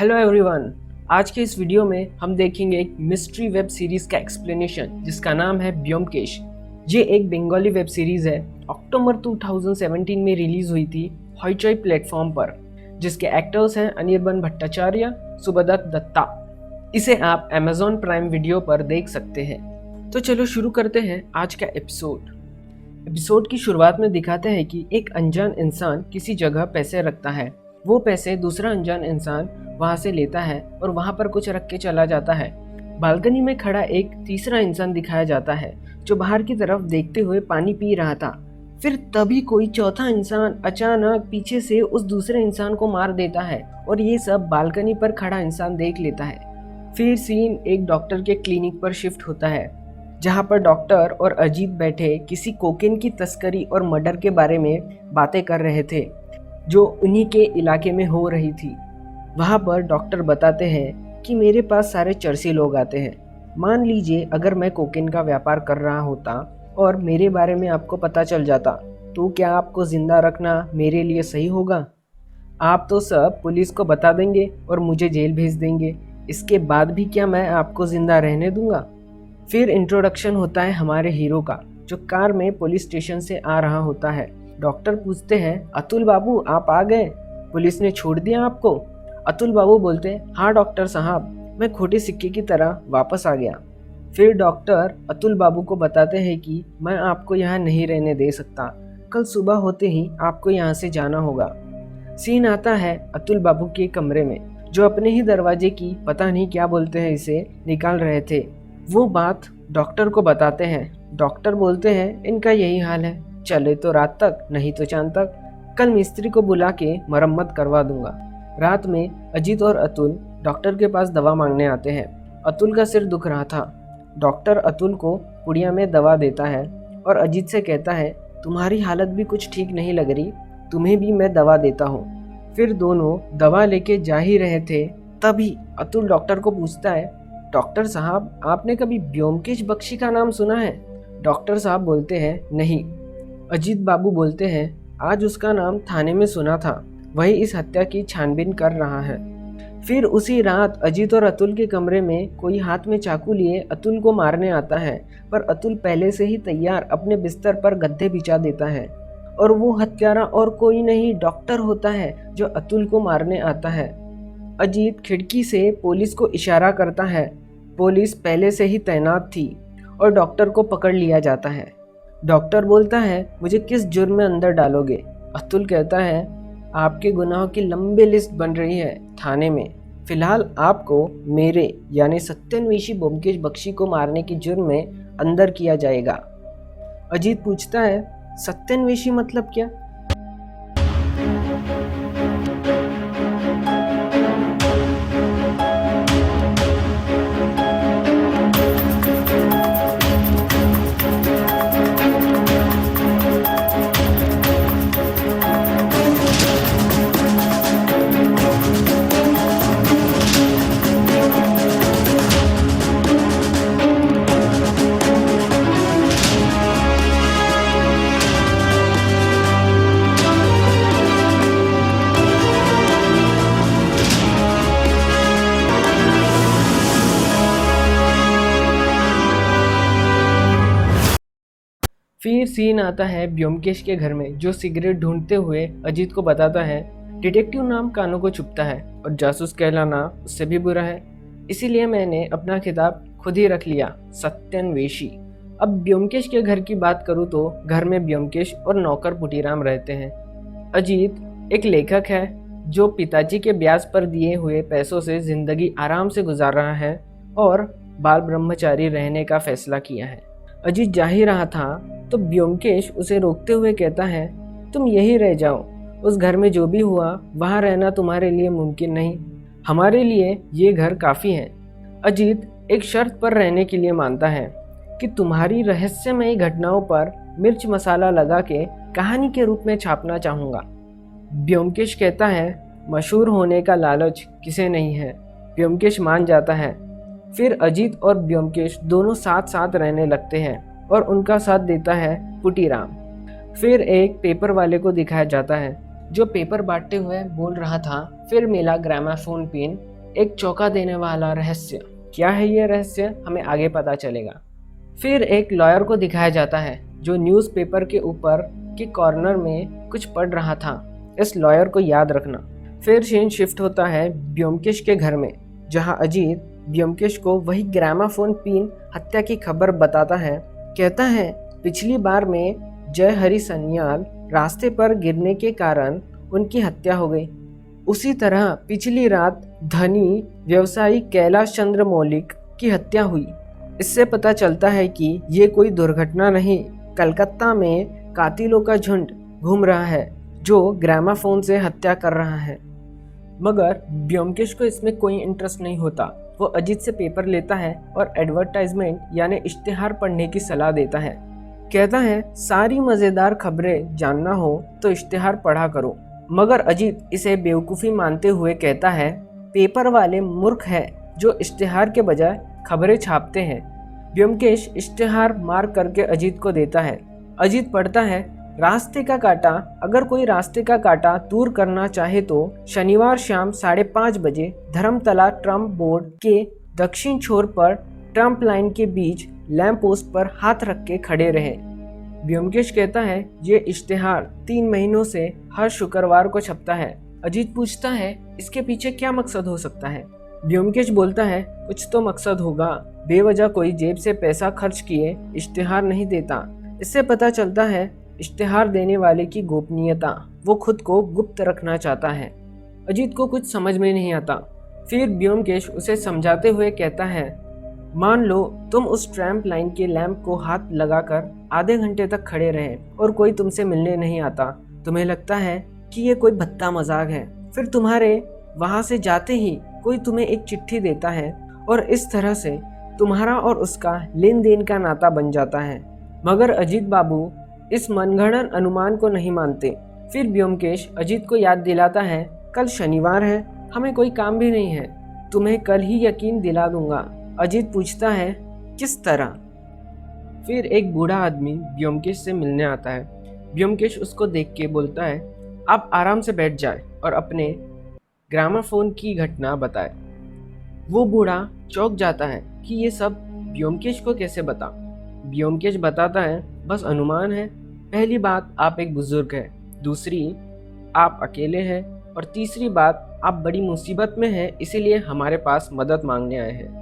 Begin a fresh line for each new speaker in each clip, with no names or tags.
Hello everyone. आज के इस वीडियो में हम देखेंगे एक मिस्ट्री वेब सीरीज का एक्सप्लेनेशन जिसका नाम है ब्योमकेश। ये एक बंगाली वेब सीरीज है। अक्टूबर 2017 में रिलीज हुई थी हॉइचॉइ प्लेटफॉर्म पर, जिसके एक्टर्स हैं अनिर्बन भट्टाचार्य, सुभदत्त दत्ता। इसे आप Amazon प्राइम वीडियो पर देख सकते हैं। तो चलो शुरू करते हैं आज का एपिसोड की शुरुआत में दिखाते हैं कि एक अनजान इंसान किसी जगह पैसे रखता है। वो पैसे दूसरा अनजान इंसान वहां से लेता है और वहां पर कुछ रख के चला जाता है। बालकनी में खड़ा एक तीसरा इंसान दिखाया जाता है जो बाहर की तरफ देखते हुए पानी पी रहा था। फिर तभी कोई चौथा इंसान अचानक पीछे से उस दूसरे इंसान को मार देता है और ये सब बालकनी पर खड़ा इंसान देख लेता है। फिर सीन एक डॉक्टर के क्लिनिक पर शिफ्ट होता है, जहां पर डॉक्टर और अजीत बैठे किसी कोकेन की तस्करी और मर्डर के बारे में बातें कर रहे थे जो उन्हीं के इलाके में हो रही थी। वहाँ पर डॉक्टर बताते हैं कि मेरे पास सारे चर्सी लोग आते हैं। मान लीजिए अगर मैं कोकेन का व्यापार कर रहा होता और मेरे बारे में आपको पता चल जाता, तो क्या आपको जिंदा रखना मेरे लिए सही होगा? आप तो सब पुलिस को बता देंगे और मुझे जेल भेज देंगे। इसके बाद भी क्या मैं आपको जिंदा रहने दूंगा? फिर इंट्रोडक्शन होता है हमारे हीरो का, जो कार में पुलिस स्टेशन से आ रहा होता है। डॉक्टर पूछते हैं, अतुल बाबू आप आ गए, पुलिस ने छोड़ दिया आपको? अतुल बाबू बोलते हैं, हाँ डॉक्टर साहब, मैं खोटे सिक्के की तरह वापस आ गया। फिर डॉक्टर अतुल बाबू को बताते हैं कि मैं आपको यहाँ नहीं रहने दे सकता, कल सुबह होते ही आपको यहाँ से जाना होगा। सीन आता है अतुल बाबू के कमरे में, जो अपने ही दरवाजे की पता नहीं क्या बोलते हैं इसे निकाल रहे थे। वो बात डॉक्टर को बताते हैं। डॉक्टर बोलते हैं, इनका यही हाल है, चले तो रात तक, नहीं तो चांद तक। कल मिस्त्री को बुला के मरम्मत करवा दूंगा। रात में अजीत और अतुल डॉक्टर के पास दवा मांगने आते हैं। अतुल का सिर दुख रहा था। डॉक्टर अतुल को पुड़िया में दवा देता है और अजीत से कहता है, तुम्हारी हालत भी कुछ ठीक नहीं लग रही, तुम्हें भी मैं दवा देता हूँ। फिर दोनों दवा लेके जा ही रहे थे, तभी अतुल डॉक्टर को पूछता है, डॉक्टर साहब आपने कभी ब्योमकेश बख्शी का नाम सुना है? डॉक्टर साहब बोलते हैं, नहीं। अजीत बाबू बोलते हैं, आज उसका नाम थाने में सुना था, वही इस हत्या की छानबीन कर रहा है। फिर उसी रात अजीत और अतुल के कमरे में कोई हाथ में चाकू लिए अतुल को मारने आता है, पर अतुल पहले से ही तैयार अपने बिस्तर पर गद्दे बिछा देता है और वो हत्यारा और कोई नहीं डॉक्टर होता है जो अतुल को मारने आता है। अजीत खिड़की से पुलिस को इशारा करता है। पुलिस पहले से ही तैनात थी और डॉक्टर को पकड़ लिया जाता है। डॉक्टर बोलता है, मुझे किस जुर्म में अंदर डालोगे? अतुल कहता है, आपके गुनाहों की लंबी लिस्ट बन रही है थाने में। फिलहाल आपको मेरे यानी सत्यान्वेशी ब्योमकेश बख्शी को मारने की जुर्म में अंदर किया जाएगा। अजीत पूछता है, सत्यान्वेशी मतलब क्या? फिर सीन आता है ब्योमकेश के घर में, जो सिगरेट ढूंढते हुए अजीत को बताता है, डिटेक्टिव नाम कानों को छुपता है और जासूस कहलाना उससे भी बुरा है, इसीलिए मैंने अपना खिताब खुद ही रख लिया, सत्यान्वेशी। अब ब्योमकेश के घर की बात करूँ तो घर में ब्योमकेश और नौकर पुटीराम रहते हैं। अजीत एक लेखक है जो पिताजी के ब्याज पर दिए हुए पैसों से जिंदगी आराम से गुजार रहा है और बाल ब्रह्मचारी रहने का फैसला किया है। अजीत जा ही रहा था तो ब्योमकेश उसे रोकते हुए कहता है, तुम यहीं रह जाओ, उस घर में जो भी हुआ वहाँ रहना तुम्हारे लिए मुमकिन नहीं, हमारे लिए ये घर काफ़ी है। अजीत एक शर्त पर रहने के लिए मानता है कि तुम्हारी रहस्यमयी घटनाओं पर मिर्च मसाला लगा के कहानी के रूप में छापना चाहूँगा। ब्योमकेश कहता है, मशहूर होने का लालच किसे नहीं है। ब्योमकेश मान जाता है। फिर अजीत और ब्योमकेश दोनों साथ साथ रहने लगते हैं और उनका साथ देता है पुटीराम। फिर एक पेपर वाले को दिखाया जाता है जो पेपर बांटते हुए बोल रहा था, फिर मिला ग्रामाफोन पिन एक चौंका देने वाला रहस्य। क्या है ये रहस्य, हमें आगे पता चलेगा। फिर एक लॉयर को दिखाया जाता है जो न्यूज़पेपर के ऊपर के कॉर्नर में कुछ पढ़ रहा था। इस लॉयर को याद रखना। फिर सीन शिफ्ट होता है ब्योमकेश के घर में, जहां अजीत ब्योमकेश को वही ग्रामाफोन पिन हत्या की खबर बताता है। कहता है पिछली बार में जय हरि सन्याल रास्ते पर गिरने के कारण उनकी हत्या हो गई। उसी तरह पिछली रात धनी व्यवसायी कैलाश चंद्र मौलिक की हत्या हुई। इससे पता चलता है कि ये कोई दुर्घटना नहीं, कलकत्ता में कातिलों का झुंड घूम रहा है जो ग्रामाफोन से हत्या कर रहा है। मगर ब्योमकेश को इसमें कोई इंटरेस्ट नहीं होता। वो अजीत से पेपर लेता है और एडवर्टाइजमेंट यानी इश्तिहार पढ़ने की सलाह देता है। कहता है सारी मज़ेदार खबरें जानना हो तो इश्तिहार पढ़ा करो। मगर अजीत इसे बेवकूफ़ी मानते हुए कहता है पेपर वाले मूर्ख है जो इश्तिहार के बजाय खबरें छापते हैं। ब्योमकेश इश्तिहार मार करके अजीत को देता है। अजीत पढ़ता है रास्ते का कांटा, अगर कोई रास्ते का कांटा दूर करना चाहे तो शनिवार शाम 5:30 बजे धर्मतला ट्रम्प बोर्ड के दक्षिण छोर पर ट्रम्प लाइन के बीच लैंप पोस्ट पर हाथ रख के खड़े रहे। ब्योमकेश कहता है ये इश्तिहार 3 महीनों से हर शुक्रवार को छपता है। अजीत पूछता है इसके पीछे क्या मकसद हो सकता है। ब्योमकेश बोलता है कुछ तो मकसद होगा, बेवजह कोई जेब से पैसा खर्च किए इश्तिहार नहीं देता। इससे पता चलता है इश्तिहार देने वाले की गोपनीयता, वो खुद को गुप्त रखना चाहता है। अजीत को कुछ समझ में नहीं आता। फिर ब्योमकेश उसे समझाते हुए कहता है मान लो तुम उस ट्रैम्प लाइन के लैंप को हाथ लगाकर आधे घंटे तक खड़े रहे और कोई तुमसे मिलने नहीं आता। तुम्हें लगता है कि ये कोई भद्दा मजाक है। फिर तुम्हारे वहां से जाते ही कोई तुम्हें एक चिट्ठी देता है और इस तरह से तुम्हारा और उसका लेन देन का नाता बन जाता है। मगर अजीत बाबू इस मनगढ़ंत अनुमान को नहीं मानते। फिर ब्योमकेश अजीत को याद दिलाता है कल शनिवार है, हमें कोई काम भी नहीं है, तुम्हें कल ही यकीन दिला दूंगा। अजीत पूछता है किस तरह। फिर एक बूढ़ा आदमी ब्योमकेश से मिलने आता है। ब्योमकेश उसको देख के बोलता है आप आराम से बैठ जाए और अपने ग्रामाफोन की घटना बताए। वो बूढ़ा चौंक जाता है कि ये सब ब्योमकेश को कैसे बता। ब्योमकेश बताता है बस अनुमान है। पहली बात आप एक बुजुर्ग हैं, दूसरी आप अकेले हैं और तीसरी बात आप बड़ी मुसीबत में हैं, इसीलिए हमारे पास मदद मांगने आए हैं।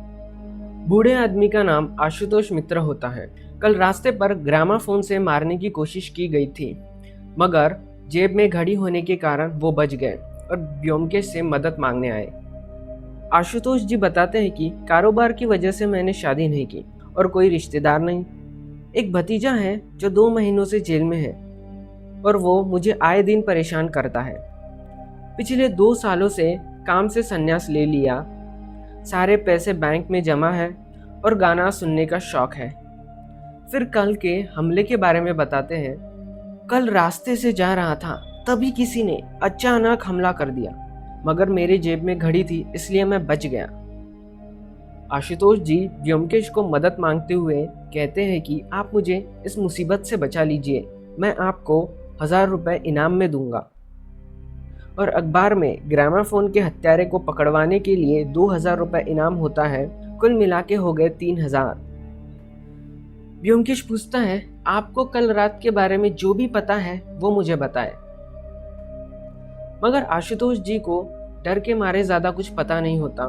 बूढ़े आदमी का नाम आशुतोष मित्र होता है। कल रास्ते पर ग्रामाफोन से मारने की कोशिश की गई थी, मगर जेब में घड़ी होने के कारण वो बच गए और ब्योमकेश से मदद मांगने आए। आशुतोष जी बताते हैं कि कारोबार की वजह से मैंने शादी नहीं की और कोई रिश्तेदार नहीं। एक भतीजा है जो 2 महीनों से जेल में है और वो मुझे आए दिन परेशान करता है। पिछले 2 सालों से काम से संन्यास ले लिया, सारे पैसे बैंक में जमा है और गाना सुनने का शौक है। फिर कल के हमले के बारे में बताते हैं। कल रास्ते से जा रहा था तभी किसी ने अचानक हमला कर दिया, मगर मेरे जेब में घड़ी थी इसलिए मैं बच गया। आशुतोष जी ब्योमकेश को मदद मांगते हुए कहते हैं कि आप मुझे इस मुसीबत से बचा लीजिए, मैं आपको 1000 रुपये इनाम में दूंगा। और अखबार में ग्रामाफोन के हत्यारे को पकड़वाने के लिए 2000 रुपये इनाम होता है। कुल मिला के हो गए 3000। ब्योमकेश पूछता है आपको कल रात के बारे में जो भी पता है वो मुझे बताए। मगर आशुतोष जी को डर के मारे ज्यादा कुछ पता नहीं होता।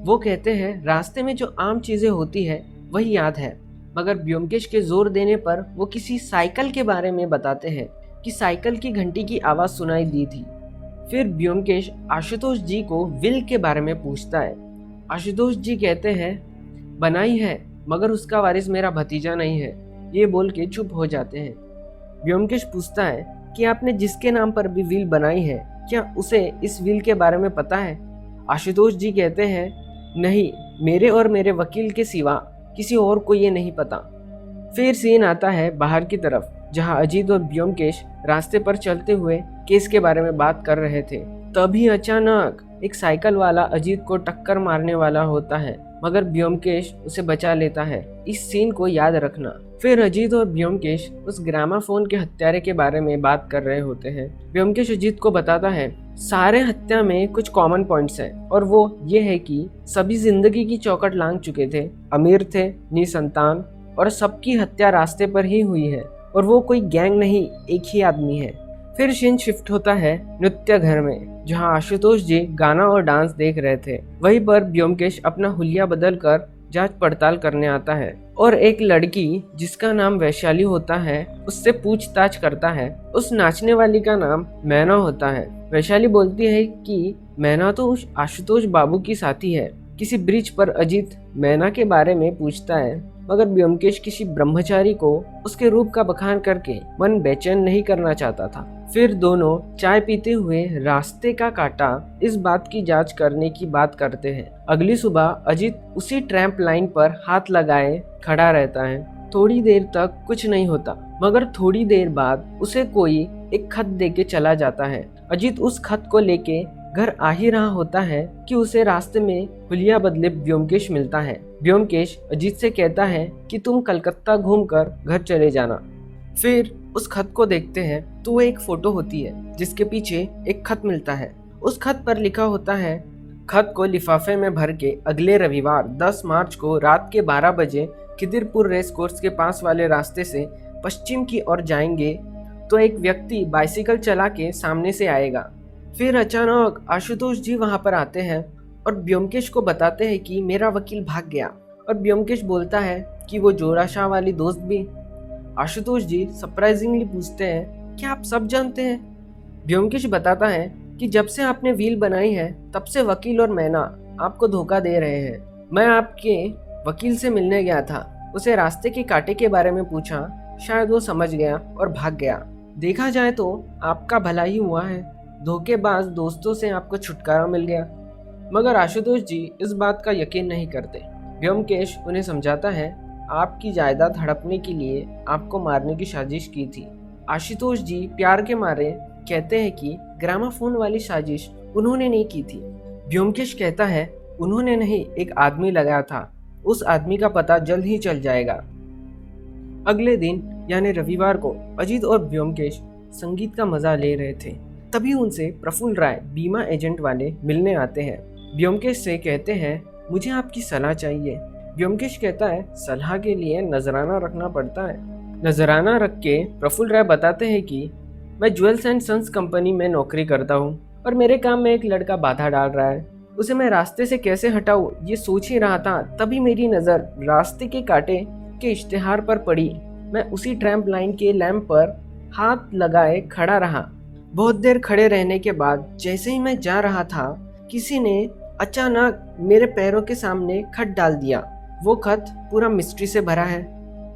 वो कहते हैं रास्ते में जो आम चीजें होती है वही याद है, मगर ब्योमकेश के जोर देने पर वो किसी साइकिल के बारे में बताते हैं कि साइकिल की घंटी की आवाज सुनाई दी थी। फिर ब्योमकेश आशुतोष जी को विल के बारे में पूछता है। आशुतोष जी कहते हैं बनाई है, मगर उसका वारिस मेरा भतीजा नहीं है। ये बोल के चुप हो जाते हैं। ब्योमकेश पूछता है कि आपने जिसके नाम पर भी विल बनाई है, क्या उसे इस विल के बारे में पता है? आशुतोष जी कहते हैं नहीं, मेरे और मेरे वकील के सिवा किसी और को ये नहीं पता। फिर सीन आता है बाहर की तरफ, जहां अजीत और ब्योमकेश रास्ते पर चलते हुए केस के बारे में बात कर रहे थे। तभी अचानक एक साइकिल वाला अजीत को टक्कर मारने वाला होता है। मगर ब्योमकेश उसे बचा लेता है। इस सीन को याद रखना। फिर अजीत और ब्योमकेश उस ग्रामाफोन के हत्यारे के बारे में बात कर रहे होते हैं। ब्योमकेश अजीत को बताता है सारे हत्या में कुछ कॉमन पॉइंट्स हैं और वो ये है कि सभी जिंदगी की चौखट लांघ चुके थे, अमीर थे, निसंतान और सबकी हत्या रास्ते पर ही हुई है और वो कोई गैंग नहीं, एक ही आदमी है। फिर सीन शिफ्ट होता है नृत्य घर में, जहां आशुतोष जी गाना और डांस देख रहे थे। वहीं पर ब्योमकेश अपना हुलिया बदल कर जांच पड़ताल करने आता है और एक लड़की जिसका नाम वैशाली होता है उससे पूछताछ करता है। उस नाचने वाली का नाम मैना होता है। वैशाली बोलती है कि मैना तो उस आशुतोष बाबू की साथी है। किसी ब्रिज पर अजीत मैना के बारे में पूछता है, मगर ब्योमकेश किसी ब्रह्मचारी को उसके रूप का बखान करके मन बेचैन नहीं करना चाहता था। फिर दोनों चाय पीते हुए रास्ते का काटा इस बात की जांच करने की बात करते हैं। अगली सुबह अजीत उसी ट्रैम्प लाइन पर हाथ लगाए खड़ा रहता है। थोड़ी देर तक कुछ नहीं होता, मगर थोड़ी देर बाद उसे कोई एक खत देके चला जाता है। अजीत उस खत को लेके घर आ ही रहा होता है कि उसे रास्ते में हुलिया बदले ब्योमकेश मिलता है। ब्योमकेश अजीत से कहता है कि तुम कलकत्ता घूमकर घर चले जाना। फिर उस खत को देखते हैं तो वो एक फोटो होती है जिसके पीछे एक खत मिलता है। उस खत पर लिखा होता है, खत को लिफाफे में भर के अगले रविवार 10 मार्च को रात के 12 बजे खिदिरपुर रेस कोर्स के पास वाले रास्ते से पश्चिम की ओर जाएंगे तो एक व्यक्ति बाइसिकल चला के सामने से आएगा। फिर अचानक आशुतोष जी वहां पर आते हैं और ब्योमकेश को बताते हैं कि मेरा वकील भाग गया। और ब्योमकेश बोलता है कि वो जोरा शाह वाली दोस्त भी। आशुतोष जी सरप्राइजिंगली पूछते हैं, क्या आप सब जानते हैं? ब्योमकेश बताता है कि जब से आपने व्हील बनाई है तब से वकील और मैना आपको धोखा दे रहे हैं। मैं आपके वकील से मिलने गया था, उसे रास्ते के कांटे के बारे में पूछा, शायद वो समझ गया और भाग गया। देखा जाए तो आपका भला ही हुआ है, धोखेबाज दोस्तों से आपको छुटकारा मिल गया। मगर आशुतोष जी इस बात का यकीन नहीं करते। ब्योमकेश उन्हें समझाता है, आपकी जायदाद हड़पने के लिए आपको मारने की साजिश की थी। आशुतोष जी प्यार के मारे कहते हैं कि ग्रामाफोन वाली साजिश उन्होंने नहीं की थी। ब्योमकेश कहता है, उन्होंने नहीं, एक आदमी लगाया था, उस आदमी का पता जल्द ही चल जाएगा। अगले दिन यानी रविवार को अजीत और ब्योमकेश संगीत का मजा ले रहे थे। तभी उनसे प्रफुल्ल राय बीमा एजेंट वाले मिलने आते हैं। ब्योमकेश से कहते हैं, मुझे आपकी सलाह चाहिए। ब्योमकेश कहता है, सलाह के लिए नजराना रखना पड़ता है। नजराना रख के प्रफुल्ल राय बताते हैं कि मैं ज्वेल्स एंड सन्स कंपनी में नौकरी करता हूँ और मेरे काम में एक लड़का बाधा डाल रहा है। उसे मैं रास्ते से कैसे हटाऊं ये सोच ही रहा था, तभी मेरी नज़र रास्ते के कांटे के इश्तेहार पर पड़ी। मैं उसी ट्रैम्प लाइन के लैंप पर हाथ लगाए खड़ा रहा। बहुत देर खड़े रहने के बाद जैसे ही मैं जा रहा था, किसी ने अचानक मेरे पैरों के सामने खत डाल दिया। वो खत पूरा मिस्ट्री से भरा है।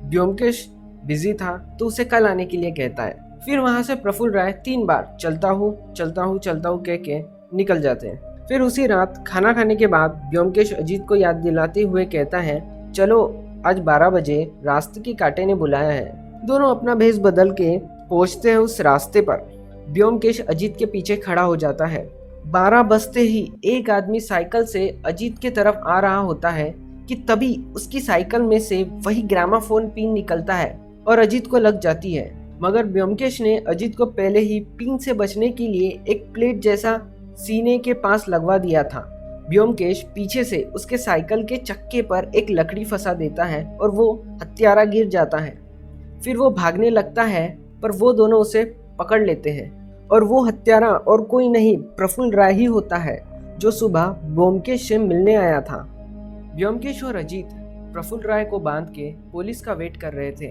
ब्योमकेश बिजी था तो उसे कल आने के लिए कहता है। फिर वहां से प्रफुल्ल राय 3 बार चलता हूँ चलता हूँ चलता हूँ कह के निकल जाते हैं। फिर उसी रात खाना खाने के बाद ब्योमकेश अजीत को याद दिलाते हुए कहता है, चलो आज 12 बजे रास्ते के कांटे ने बुलाया है। दोनों अपना भेष बदल के पहुंचते हैं उस रास्ते पर। ब्योमकेश अजीत के पीछे खड़ा हो जाता है। 12 बजते ही एक आदमी साइकिल से अजीत की तरफ आ रहा होता है कि तभी उसकी साइकिल में से वही ग्रामाफोन पिन निकलता है और अजीत को लग जाती है। मगर ब्योमकेश ने अजीत को पहले ही पिन से बचने के लिए एक प्लेट जैसा सीने के पास लगवा दिया था। ब्योमकेश पीछे से उसके साइकिल के चक्के पर एक लकड़ी फंसा देता है और वो हत्यारा गिर जाता है। फिर वो भागने लगता है पर वो दोनों उसे पकड़ लेते हैं और वो हत्यारा और कोई नहीं प्रफुल्ल राय ही होता है जो सुबह ब्योमकेश से मिलने आया था। ब्योमकेश और अजीत प्रफुल्ल राय को बांध के पुलिस का वेट कर रहे थे।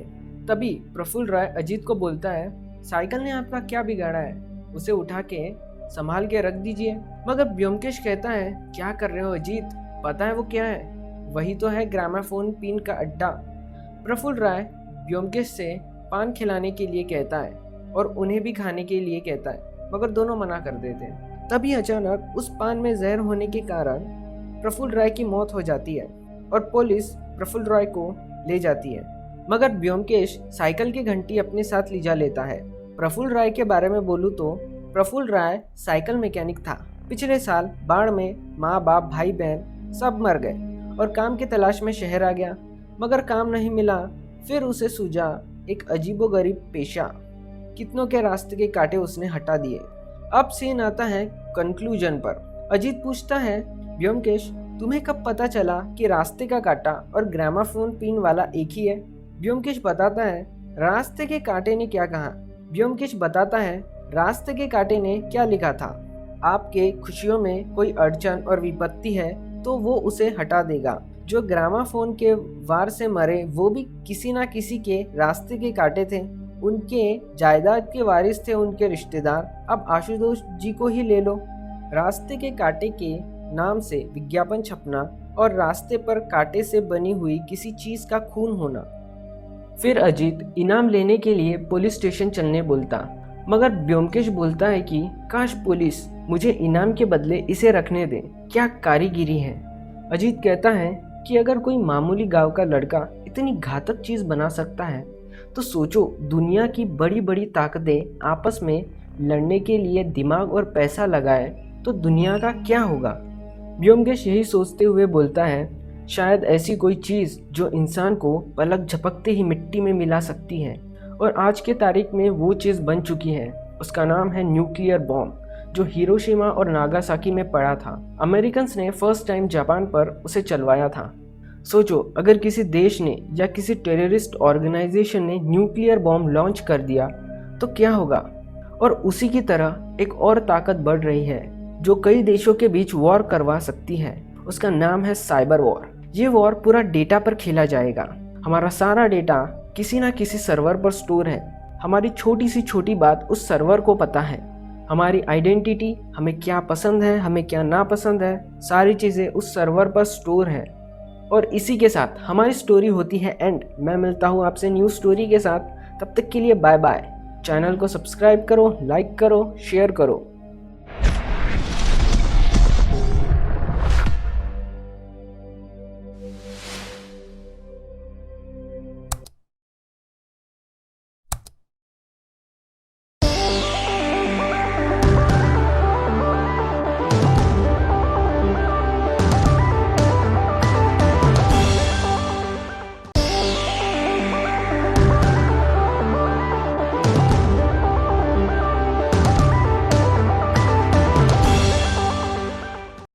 तभी प्रफुल्ल राय अजीत को बोलता है, साइकिल ने आपका क्या बिगाड़ा है, उसे उठा के संभाल के रख दीजिए। मगर ब्योमकेश कहता है, क्या कर रहे हो अजीत, पता है वो क्या है? वही तो है ग्रामाफोन पिन का अड्डा। प्रफुल्ल राय ब्योमकेश से पान खिलाने के लिए कहता है और उन्हें भी खाने के लिए कहता है, मगर दोनों मना कर देते हैं। तभी अचानक उस पान में जहर होने के कारण प्रफुल्ल राय की मौत हो जाती है और पुलिस प्रफुल्ल राय को ले जाती है। मगर ब्योमकेश साइकिल की घंटी अपने साथ ले जा लेता है। प्रफुल्ल राय के बारे में बोलूँ तो प्रफुल्ल राय साइकिल मैकेनिक था। पिछले साल बाढ़ में माँ बाप भाई बहन सब मर गए और काम की तलाश में शहर आ गया, मगर काम नहीं मिला। फिर उसे सूझा एक अजीबोगरीब पेशा। कितनों के रास्ते के कांटे उसने हटा दिए। अब सीन आता है कंक्लूजन पर। अजीत पूछता है, ब्योमकेश तुम्हें कब पता चला कि रास्ते का कांटा और ग्रामाफोन पिन वाला एक ही है? ब्योमकेश बताता है, रास्ते के कांटे ने क्या कहा? ब्योमकेश बताता है, रास्ते के कांटे ने क्या लिखा था? आपके खुशियों में कोई अड़चन और विपत्ति है तो वो उसे हटा देगा। जो ग्रामाफोन के वार से मरे वो भी किसी ना किसी के रास्ते के कांटे थे। उनके जायदाद के वारिस थे उनके रिश्तेदार। अब आशुतोष जी को ही ले लो। रास्ते के कांटे के नाम से विज्ञापन छपना और रास्ते पर कांटे से बनी हुई किसी चीज का खून होना। फिर अजीत इनाम लेने के लिए पुलिस स्टेशन चलने बोलता, मगर ब्योमकेश बोलता है कि काश पुलिस मुझे इनाम के बदले इसे रखने दे, क्या कारीगिरी है। अजीत कहता है कि अगर कोई मामूली गांव का लड़का इतनी घातक चीज बना सकता है तो सोचो दुनिया की बड़ी बड़ी ताकतें आपस में लड़ने के लिए दिमाग और पैसा लगाए तो दुनिया का क्या होगा। ब्योमकेश यही सोचते हुए बोलता है, शायद ऐसी कोई चीज़ जो इंसान को पलक झपकते ही मिट्टी में मिला सकती है, और आज के तारीख में वो चीज़ बन चुकी है। उसका नाम है न्यूक्लियर बॉम्ब, जो हिरोशिमा और नागासाकी में पड़ा था। अमेरिकन्स ने फर्स्ट टाइम जापान पर उसे चलवाया था। सोचो अगर किसी देश ने या किसी टेररिस्ट ऑर्गेनाइजेशन ने न्यूक्लियर बॉम्ब लॉन्च कर दिया तो क्या होगा। और उसी की तरह एक और ताकत बढ़ रही है जो कई देशों के बीच वॉर करवा सकती है। उसका नाम है साइबर वॉर। ये वॉर पूरा डेटा पर खेला जाएगा। हमारा सारा डेटा किसी ना किसी सर्वर पर स्टोर है। हमारी छोटी सी छोटी बात उस सर्वर को पता है। हमारी आइडेंटिटी, हमें क्या पसंद है, हमें क्या नापसंद है, सारी चीज़ें उस सर्वर पर स्टोर है। और इसी के साथ हमारी स्टोरी होती है एंड। मैं मिलता हूँ आपसे न्यू स्टोरी के साथ। तब तक के लिए बाय बाय। चैनल को सब्सक्राइब करो, लाइक करो, शेयर करो।